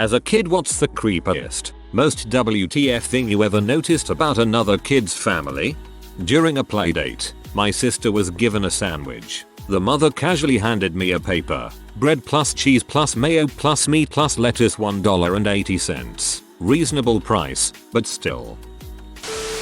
As a kid, what's the creepiest, most WTF thing you ever noticed about another kid's family? During a playdate, my sister was given a sandwich. The mother casually handed me a paper. Bread plus cheese plus mayo plus meat plus lettuce $1.80. Reasonable price, but still.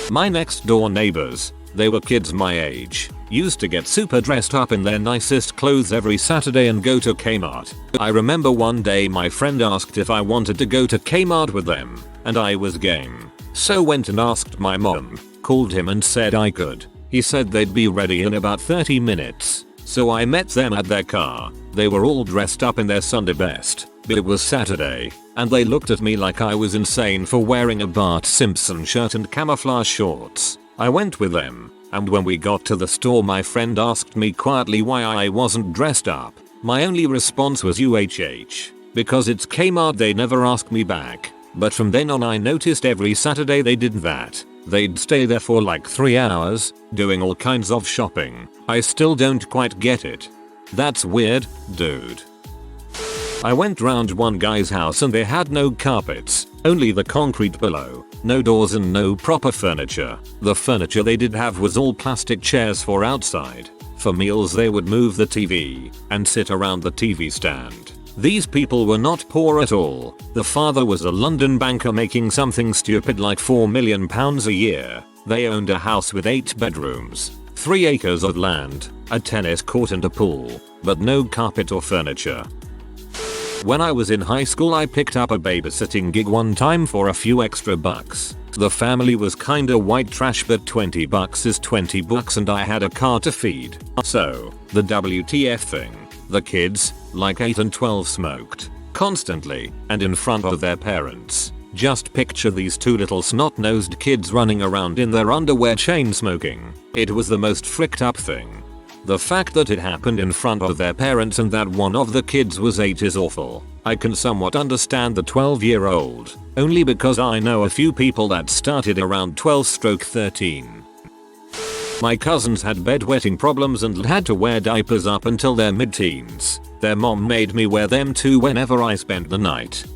My next door neighbors, they were kids my age, used to get super dressed up in their nicest clothes every Saturday and go to Kmart. I remember one day my friend asked if I wanted to go to Kmart with them, and I was game. So went and asked my mom, called him and said I could. He said they'd be ready in about 30 minutes. So I met them at their car. They were all dressed up in their Sunday best. It was Saturday, and they looked at me like I was insane for wearing a Bart Simpson shirt and camouflage shorts. I went with them, and when we got to the store my friend asked me quietly why I wasn't dressed up. My only response was UHH. Because it's Kmart, they never asked me back. But from then on I noticed every Saturday they did that. They'd stay there for like 3 hours, doing all kinds of shopping. I still don't quite get it. That's weird, dude. I went round one guy's house and they had no carpets, only the concrete below, no doors and no proper furniture. The furniture they did have was all plastic chairs for outside. For meals they would move the TV and sit around the TV stand. These people were not poor at all. The father was a London banker making something stupid like £4 million a year. They owned a house with 8 bedrooms, 3 acres of land, a tennis court and a pool, but no carpet or furniture. When I was in high school I picked up a babysitting gig one time for a few extra bucks. The family was kinda white trash but $20 is $20 and I had a car to feed. So, the WTF thing. The kids, like 8 and 12, smoked constantly and in front of their parents. Just picture these 2 little snot-nosed kids running around in their underwear chain smoking. It was the most fricked up thing. The fact that it happened in front of their parents and that one of the kids was 8 is awful. I can somewhat understand the 12-year-old, only because I know a few people that started around 12-13. My cousins had bedwetting problems and had to wear diapers up until their mid-teens. Their mom made me wear them too whenever I spent the night.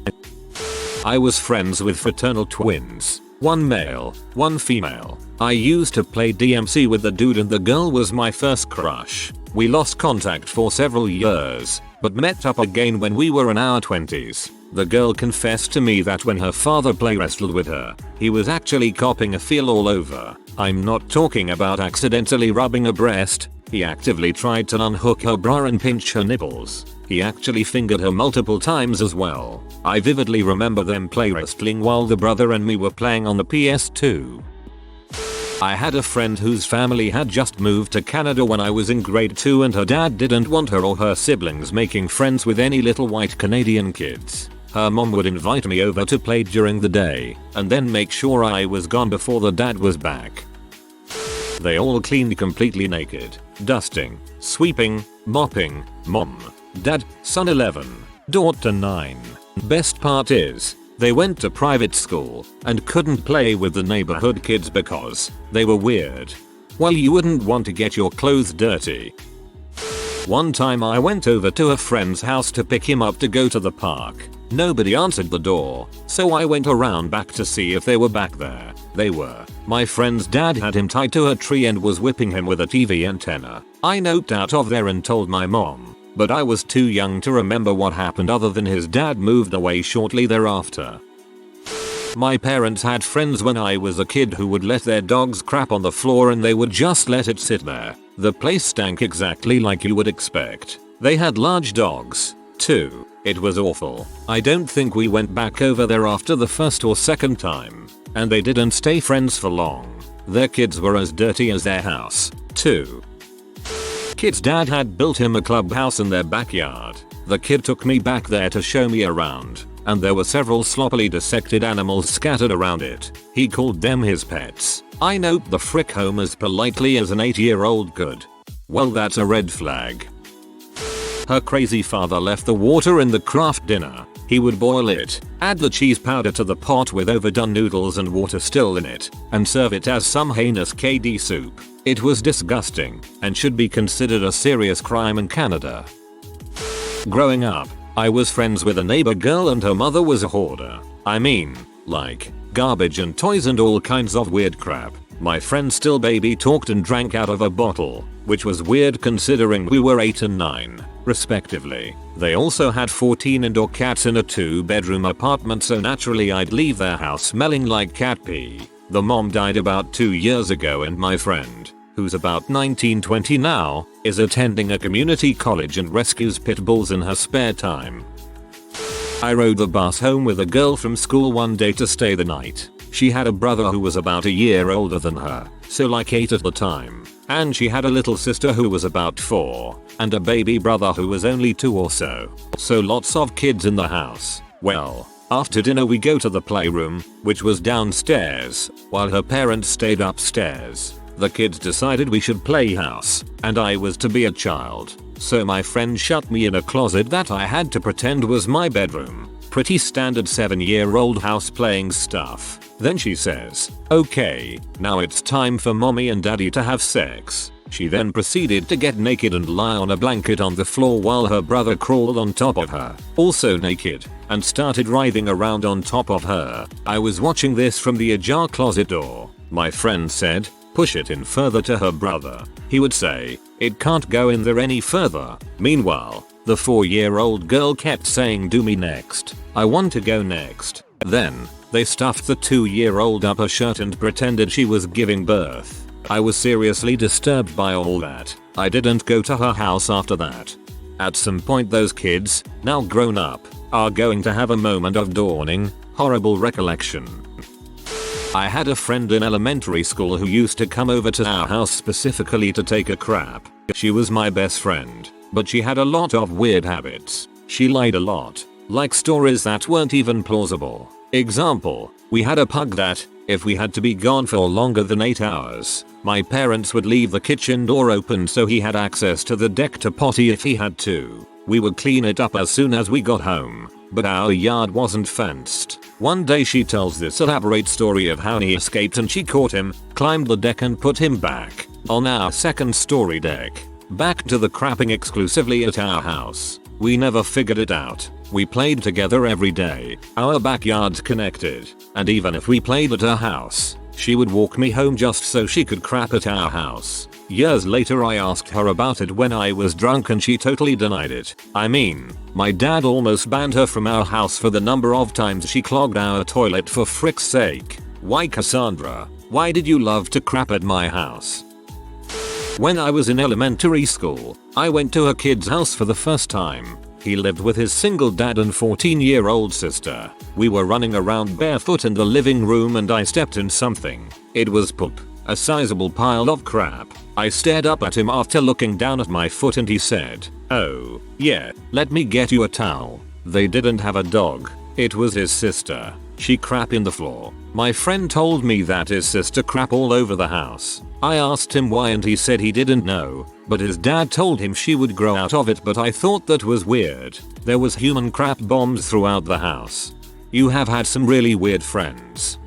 I was friends with fraternal twins. One male, one female. I used to play DMC with the dude and the girl was my first crush. We lost contact for several years, but met up again when we were in our 20s. The girl confessed to me that when her father play wrestled with her, he was actually copping a feel all over. I'm not talking about accidentally rubbing a breast. He actively tried to unhook her bra and pinch her nipples. He actually fingered her multiple times as well. I vividly remember them play wrestling while the brother and me were playing on the PS2. I had a friend whose family had just moved to Canada when I was in grade 2 and her dad didn't want her or her siblings making friends with any little white Canadian kids. Her mom would invite me over to play during the day and then make sure I was gone before the dad was back. They all cleaned completely naked, dusting, sweeping, mopping, mom, dad, son 11, daughter 9. Best part is, they went to private school and couldn't play with the neighborhood kids because they were weird. Well, you wouldn't want to get your clothes dirty. One time I went over to a friend's house to pick him up to go to the park. Nobody answered the door, so I went around back to see if they were back there. They were. My friend's dad had him tied to a tree and was whipping him with a TV antenna. I noped out of there and told my mom, but I was too young to remember what happened other than his dad moved away shortly thereafter. My parents had friends when I was a kid who would let their dogs crap on the floor and they would just let it sit there. The place stank exactly like you would expect. They had large dogs, too. It was awful. I don't think we went back over there after the first or second time. And they didn't stay friends for long. Their kids were as dirty as their house, too. Kid's dad had built him a clubhouse in their backyard. The kid took me back there to show me around, and there were several sloppily dissected animals scattered around it. He called them his pets. I noped the frick home as politely as an 8-year-old could. Well, that's a red flag. Her crazy father left the water in the Kraft dinner. He would boil it, add the cheese powder to the pot with overdone noodles and water still in it, and serve it as some heinous KD soup. It was disgusting, and should be considered a serious crime in Canada. Growing up, I was friends with a neighbor girl and her mother was a hoarder. I mean, like, garbage and toys and all kinds of weird crap. My friend still baby talked and drank out of a bottle, which was weird considering we were 8 and 9, respectively. They also had 14 indoor cats in a 2-bedroom apartment, so naturally I'd leave their house smelling like cat pee. The mom died about 2 years ago and my friend, who's about 19-20 now, is attending a community college and rescues pit bulls in her spare time. I rode the bus home with a girl from school one day to stay the night. She had a brother who was about a year older than her, so like 8 at the time, and she had a little sister who was about 4, and a baby brother who was only 2 or so. So lots of kids in the house. Well, after dinner we go to the playroom, which was downstairs, while her parents stayed upstairs. The kids decided we should play house, and I was to be a child. So my friend shut me in a closet that I had to pretend was my bedroom. Pretty standard 7-year-old house playing stuff. Then she says, "Okay, now it's time for mommy and daddy to have sex." She then proceeded to get naked and lie on a blanket on the floor while her brother crawled on top of her, also naked, and started writhing around on top of her. I was watching this from the ajar closet door. My friend said, "Push it in further to her brother." He would say, "It can't go in there any further." Meanwhile, the 4-year-old girl kept saying, "Do me next. I want to go next." Then, they stuffed the 2-year-old up her shirt and pretended she was giving birth. I was seriously disturbed by all that. I didn't go to her house after that. At some point those kids, now grown up, are going to have a moment of dawning, horrible recollection. I had a friend in elementary school who used to come over to our house specifically to take a crap. She was my best friend, but she had a lot of weird habits. She lied a lot, like stories that weren't even plausible. Example, we had a pug that, if we had to be gone for longer than 8 hours, my parents would leave the kitchen door open so he had access to the deck to potty if he had to. We would clean it up as soon as we got home, but our yard wasn't fenced. One day she tells this elaborate story of how he escaped and she caught him, climbed the deck and put him back on our 2nd story deck. Back to the crapping exclusively at our house. We never figured it out. We played together every day. Our backyards connected. And even if we played at her house, she would walk me home just so she could crap at our house. Years later I asked her about it when I was drunk and she totally denied it. I mean, my dad almost banned her from our house for the number of times she clogged our toilet for frick's sake. Why, Cassandra? Why did you love to crap at my house? When I was in elementary school, I went to a kid's house for the first time. He lived with his single dad and 14-year-old sister. We were running around barefoot in the living room and I stepped in something. It was poop. A sizable pile of crap. I stared up at him after looking down at my foot and he said, "Oh, yeah, let me get you a towel." They didn't have a dog. It was his sister. She crap in the floor. My friend told me that his sister crap all over the house. I asked him why and he said he didn't know, but his dad told him she would grow out of it, but I thought that was weird. There was human crap bombs throughout the house. You have had some really weird friends.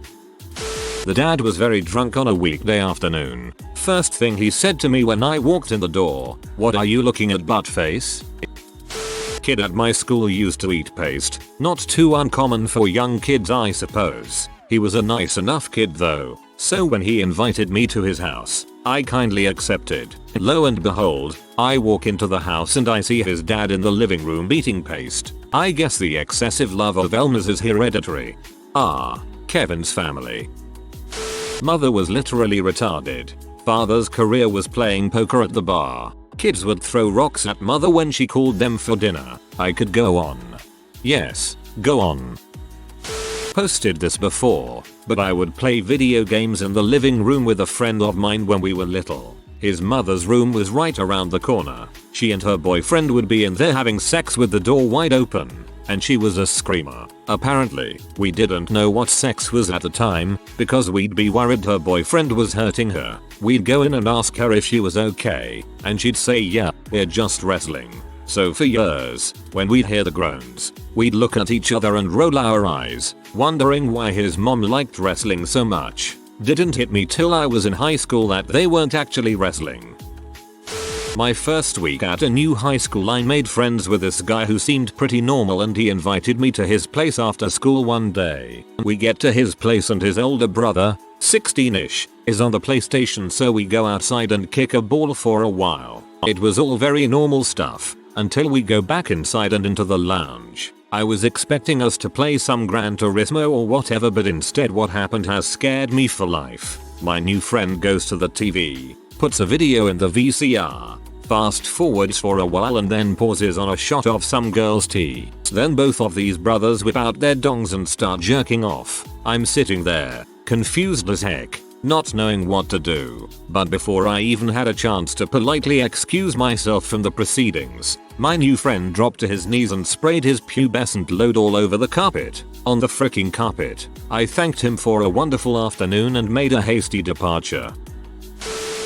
The dad was very drunk on a weekday afternoon. First thing he said to me when I walked in the door, "What are you looking at, butt face?" Kid at my school used to eat paste. Not too uncommon for young kids, I suppose. He was a nice enough kid though, so when he invited me to his house, I kindly accepted. Lo and behold, I walk into the house and I see his dad in the living room eating paste. I guess the excessive love of Elmer's is hereditary. Ah, Kevin's family. Mother was literally retarded. Father's career was playing poker at the bar. Kids would throw rocks at mother when she called them for dinner. I could go on. Yes, go on. Posted this before, but I would play video games in the living room with a friend of mine when we were little. His mother's room was right around the corner. She and her boyfriend would be in there having sex with the door wide open, and she was a screamer. Apparently, we didn't know what sex was at the time, because we'd be worried her boyfriend was hurting her. We'd go in and ask her if she was okay, and she'd say, "Yeah, we're just wrestling." So for years, when we'd hear the groans, we'd look at each other and roll our eyes, wondering why his mom liked wrestling so much. Didn't hit me till I was in high school that they weren't actually wrestling. My first week at a new high school, I made friends with this guy who seemed pretty normal, and he invited me to his place after school one day. We get to his place and his older brother, 16ish, is on the PlayStation, so we go outside and kick a ball for a while. It was all very normal stuff until we go back inside and into the lounge. I was expecting us to play some Gran Turismo or whatever, but instead what happened has scared me for life. My new friend goes to the TV, puts a video in the VCR, fast forwards for a while and then pauses on a shot of some girl's tee. Then both of these brothers whip out their dongs and start jerking off. I'm sitting there, confused as heck, not knowing what to do. But before I even had a chance to politely excuse myself from the proceedings, my new friend dropped to his knees and sprayed his pubescent load all over the carpet. On the fricking carpet. I thanked him for a wonderful afternoon and made a hasty departure.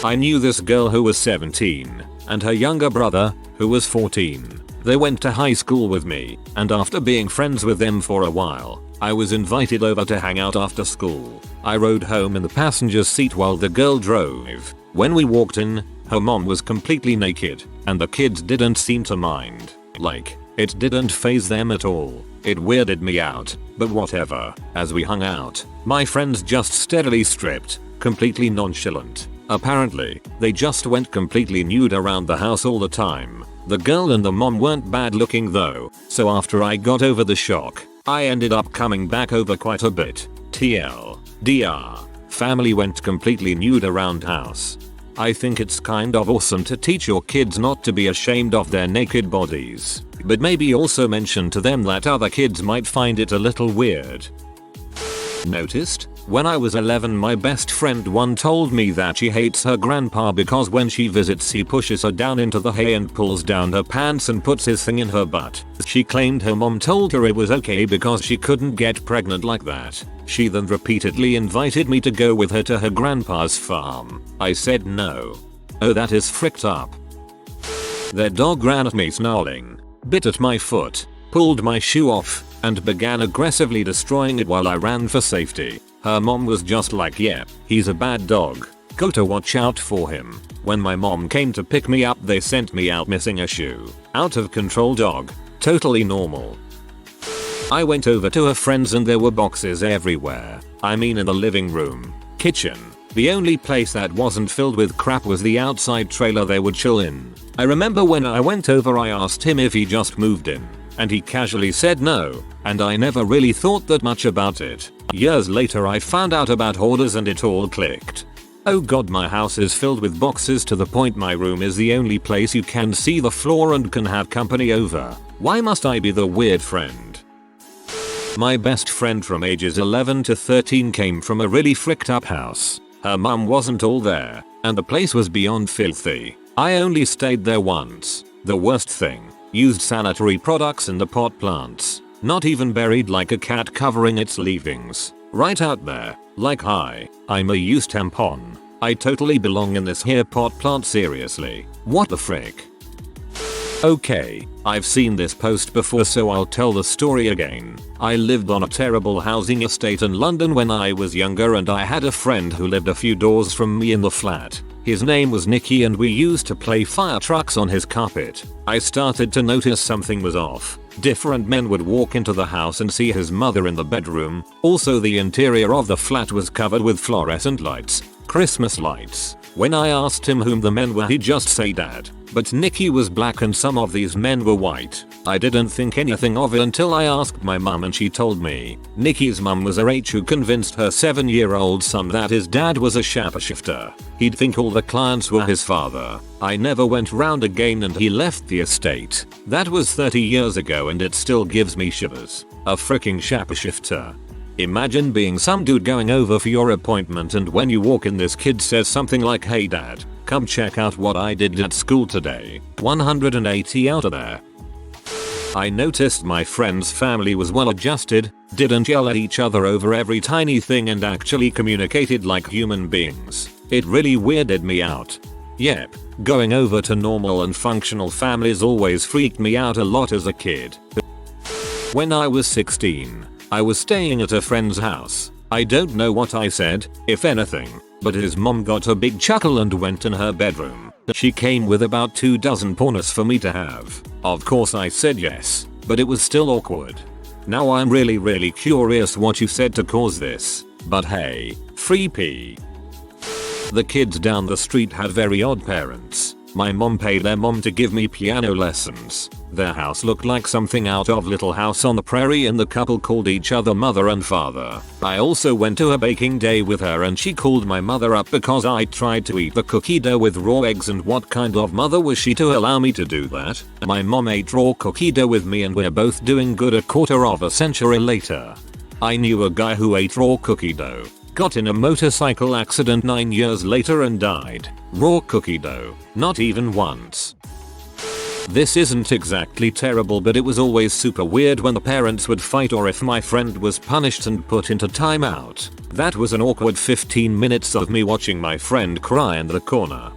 I knew this girl who was 17, and her younger brother, who was 14. They went to high school with me, and after being friends with them for a while, I was invited over to hang out after school. I rode home in the passenger seat while the girl drove. When we walked in, her mom was completely naked, and the kids didn't seem to mind. Like, it didn't faze them at all. It weirded me out, but whatever. As we hung out, my friends just steadily stripped, completely nonchalant. Apparently, they just went completely nude around the house all the time. The girl and the mom weren't bad looking though, so after I got over the shock, I ended up coming back over quite a bit. TLDR. Family went completely nude around house. I think it's kind of awesome to teach your kids not to be ashamed of their naked bodies, but maybe also mention to them that other kids might find it a little weird. Noticed? When I was 11, my best friend one told me that she hates her grandpa because when she visits he pushes her down into the hay and pulls down her pants and puts his thing in her butt. She claimed her mom told her it was okay because she couldn't get pregnant like that. She then repeatedly invited me to go with her to her grandpa's farm. I said no. Oh, that is fricked up. Their dog ran at me snarling, bit at my foot, pulled my shoe off, and began aggressively destroying it while I ran for safety. Her mom was just like, yeah, he's a bad dog. Go to watch out for him. When my mom came to pick me up, they sent me out missing a shoe. Out of control dog. Totally normal. I went over to her friends and there were boxes everywhere. I mean in the living room, kitchen. The only place that wasn't filled with crap was the outside trailer they would chill in. I remember when I went over I asked him if he just moved in, and he casually said no, and I never really thought that much about it. Years later I found out about hoarders and it all clicked. Oh god, my house is filled with boxes to the point my room is the only place you can see the floor and can have company over. Why must I be the weird friend? My best friend from ages 11 to 13 came from a really fricked up house. Her mum wasn't all there, and the place was beyond filthy. I only stayed there once. The worst thing, used sanitary products in the pot plants. Not even buried like a cat covering its leavings. Right out there, like hi, I'm a used tampon. I totally belong in this here pot plant, seriously. What the frick? Okay, I've seen this post before so I'll tell the story again. I lived on a terrible housing estate in London when I was younger and I had a friend who lived a few doors from me in the flat. His name was Nicky and we used to play fire trucks on his carpet. I started to notice something was off. Different men would walk into the house and see his mother in the bedroom. Also, the interior of the flat was covered with fluorescent lights. Christmas lights. When I asked him whom the men were, he'd just say dad. But Nicky was black and some of these men were white. I didn't think anything of it until I asked my mum and she told me. Nicky's mum was a H who convinced her 7-year-old son that his dad was a shapeshifter. He'd think all the clients were his father. I never went round again and he left the estate. That was 30 years ago and it still gives me shivers. A freaking shapeshifter. Imagine being some dude going over for your appointment and when you walk in this kid says something like, hey dad, come check out what I did at school today. 180 out of there. I noticed my friend's family was well adjusted, didn't yell at each other over every tiny thing and actually communicated like human beings. It really weirded me out. Yep, going over to normal and functional families always freaked me out a lot as a kid. When I was 16, I was staying at a friend's house. I don't know what I said, if anything, but his mom got a big chuckle and went in her bedroom. She came with about 24 pornos for me to have. Of course I said yes, but it was still awkward. Now I'm really curious what you said to cause this, but hey, free pee. The kids down the street had very odd parents. My mom paid their mom to give me piano lessons. Their house looked like something out of Little House on the Prairie and the couple called each other mother and father. I also went to a baking day with her and she called my mother up because I tried to eat the cookie dough with raw eggs, and what kind of mother was she to allow me to do that? My mom ate raw cookie dough with me and we're both doing good a quarter of a century later. I knew a guy who ate raw cookie dough, got in a motorcycle accident 9 years later and died. Raw cookie dough, not even once. This isn't exactly terrible, but it was always super weird when the parents would fight or if my friend was punished and put into timeout. That was an awkward 15 minutes of me watching my friend cry in the corner.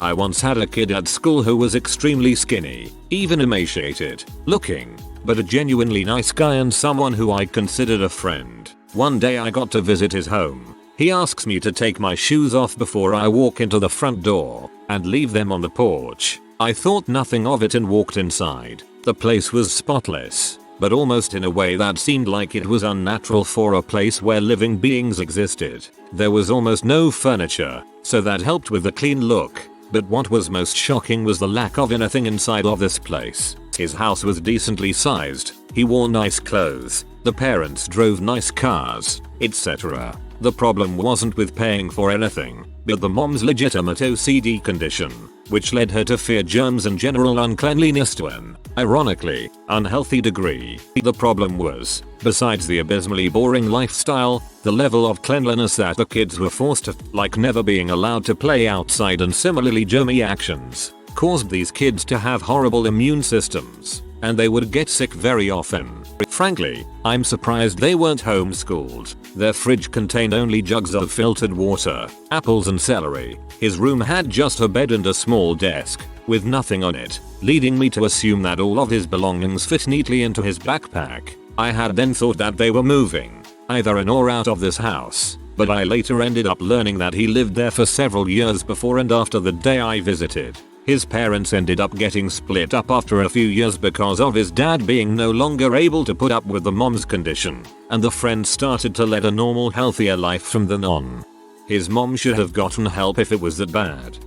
I once had a kid at school who was extremely skinny, even emaciated looking, but a genuinely nice guy and someone who I considered a friend. One day I got to visit his home. He asks me to take my shoes off before I walk into the front door and leave them on the porch. I thought nothing of it and walked inside. The place was spotless, but almost in a way that seemed like it was unnatural for a place where living beings existed. There was almost no furniture, so that helped with the clean look. But what was most shocking was the lack of anything inside of this place. His house was decently sized, he wore nice clothes, the parents drove nice cars, etc. The problem wasn't with paying for anything, but the mom's legitimate OCD condition, which led her to fear germs and general uncleanliness to an, ironically, unhealthy degree. The problem was, besides the abysmally boring lifestyle, the level of cleanliness that the kids were forced to, like never being allowed to play outside and similarly germy actions, caused these kids to have horrible immune systems, and they would get sick very often. Frankly, I'm surprised they weren't homeschooled. Their fridge contained only jugs of filtered water, apples and celery. His room had just a bed and a small desk, with nothing on it, leading me to assume that all of his belongings fit neatly into his backpack. I had then thought that they were moving, either in or out of this house, but I later ended up learning that he lived there for several years before and after the day I visited. His parents ended up getting split up after a few years because of his dad being no longer able to put up with the mom's condition, and the friend started to lead a normal, healthier life from then on. His mom should have gotten help if it was that bad.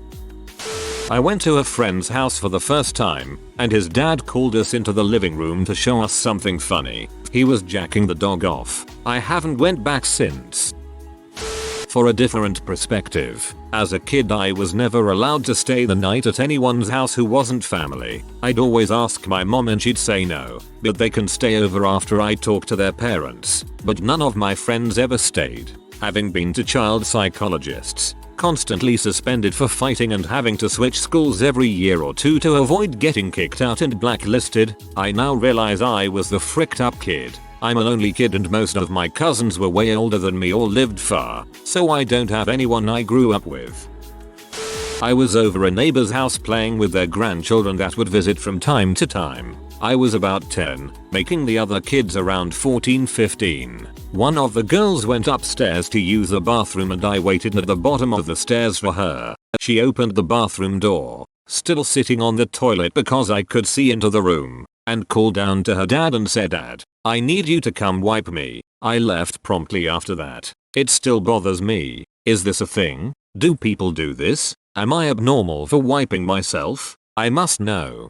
I went to a friend's house for the first time, and his dad called us into the living room to show us something funny. He was jacking the dog off. I haven't went back since. For a different perspective, as a kid I was never allowed to stay the night at anyone's house who wasn't family. I'd always ask my mom and she'd say no, but they can stay over after I talk to their parents. But none of my friends ever stayed. Having been to child psychologists, constantly suspended for fighting and having to switch schools every year or two to avoid getting kicked out and blacklisted, I now realize I was the fricked up kid. I'm an only kid and most of my cousins were way older than me or lived far, so I don't have anyone I grew up with. I was over a neighbor's house playing with their grandchildren that would visit from time to time. I was about 10, making the other kids around 14-15. One of the girls went upstairs to use the bathroom and I waited at the bottom of the stairs for her. She opened the bathroom door, still sitting on the toilet because I could see into the room, and called down to her dad and said, "Dad, I need you to come wipe me." I left promptly after that. It still bothers me. Is this a thing? Do people do this? Am I abnormal for wiping myself? I must know.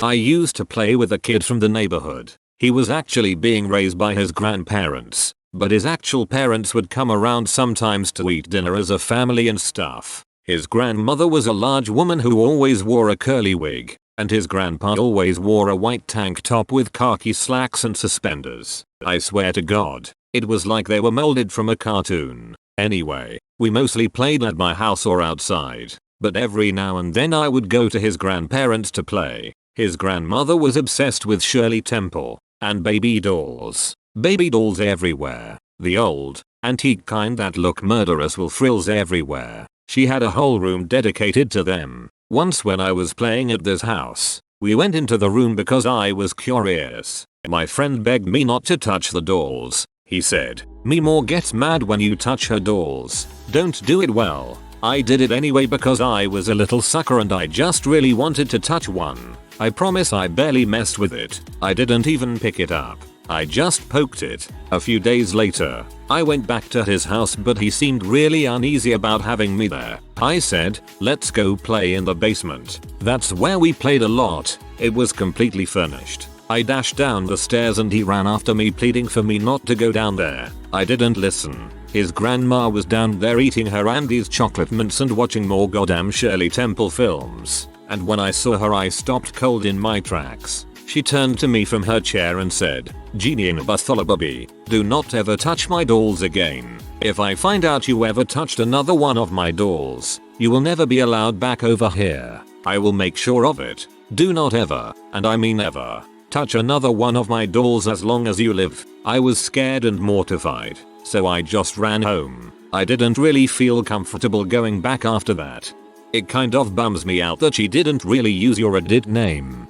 I used to play with a kid from the neighborhood. He was actually being raised by his grandparents, but his actual parents would come around sometimes to eat dinner as a family and stuff. His grandmother was a large woman who always wore a curly wig, and his grandpa always wore a white tank top with khaki slacks and suspenders. I swear to God, it was like they were molded from a cartoon. Anyway, we mostly played at my house or outside, but every now and then I would go to his grandparents to play. His grandmother was obsessed with Shirley Temple and baby dolls. Baby dolls everywhere. The old, antique kind that look murderous with frills everywhere. She had a whole room dedicated to them. Once when I was playing at this house, we went into the room because I was curious. My friend begged me not to touch the dolls, He said, Mimor gets mad when you touch her dolls. Don't do it. Well, I did it anyway because I was a little sucker and I just really wanted to touch one. I promise I barely messed with it. I didn't even pick it up. I just poked it. A few days later, I went back to his house but he seemed really uneasy about having me there. I said, let's go play in the basement. That's where we played a lot. It was completely furnished. I dashed down the stairs and he ran after me pleading for me not to go down there. I didn't listen. His grandma was down there eating her Andes chocolate mints and watching more goddamn Shirley Temple films. And when I saw her I stopped cold in my tracks. She turned to me from her chair and said, Genie in Batholababy, do not ever touch my dolls again. If I find out you ever touched another one of my dolls, you will never be allowed back over here. I will make sure of it. Do not ever, and I mean ever, touch another one of my dolls as long as you live. I was scared and mortified, so I just ran home. I didn't really feel comfortable going back after that. It kind of bums me out that she didn't really use your Reddit name.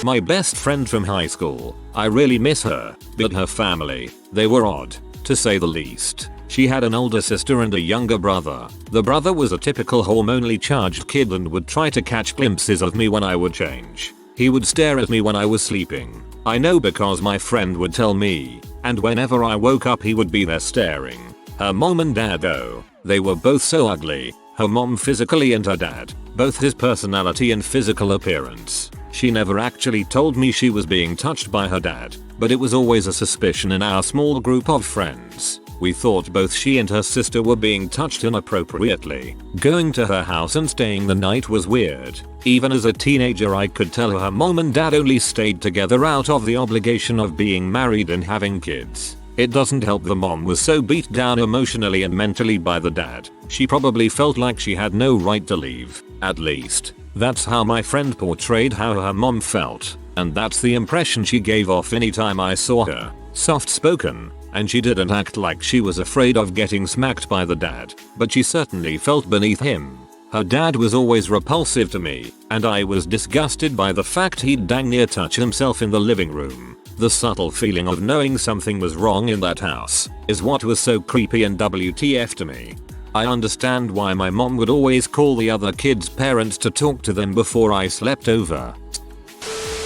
My best friend from high school. I really miss her, but her family, they were odd, to say the least. She had an older sister and a younger brother. The brother was a typical hormonally charged kid and would try to catch glimpses of me when I would change. He would stare at me when I was sleeping. I know because my friend would tell me, and whenever I woke up he would be there staring. Her mom and dad though, they were both so ugly. Her mom physically and her dad, both his personality and physical appearance. She never actually told me she was being touched by her dad, but it was always a suspicion in our small group of friends. We thought both she and her sister were being touched inappropriately. Going to her house and staying the night was weird. Even as a teenager I could tell her mom and dad only stayed together out of the obligation of being married and having kids. It doesn't help the mom was so beat down emotionally and mentally by the dad. She probably felt like she had no right to leave. At least, that's how my friend portrayed how her mom felt, and that's the impression she gave off anytime I saw her. Soft spoken, and she didn't act like she was afraid of getting smacked by the dad, but she certainly felt beneath him. Her dad was always repulsive to me, and I was disgusted by the fact he'd dang near touch himself in the living room. The subtle feeling of knowing something was wrong in that house is what was so creepy and WTF to me. I understand why my mom would always call the other kids' parents to talk to them before I slept over.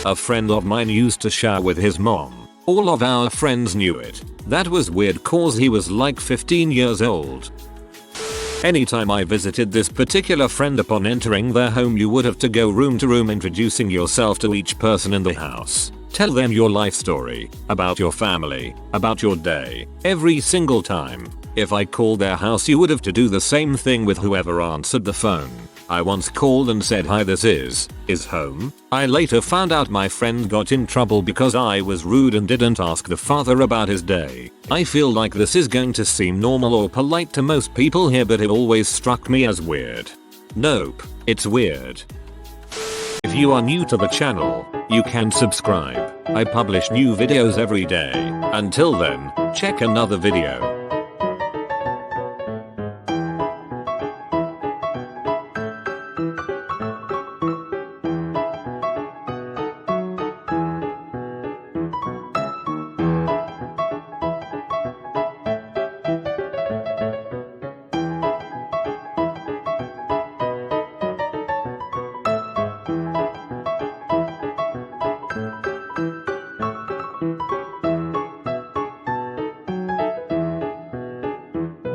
A friend of mine used to share with his mom. All of our friends knew it. That was weird cause he was like 15 years old. Anytime I visited this particular friend upon entering their home you would have to go room to room introducing yourself to each person in the house. Tell them your life story, about your family, about your day, every single time. If I called their house you would have to do the same thing with whoever answered the phone. I once called and said hi this is home. I later found out my friend got in trouble because I was rude and didn't ask the father about his day. I feel like this is going to seem normal or polite to most people here but it always struck me as weird. Nope, it's weird. If you are new to the channel, you can subscribe. I publish new videos every day. Until then, check another video.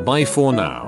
Bye for now.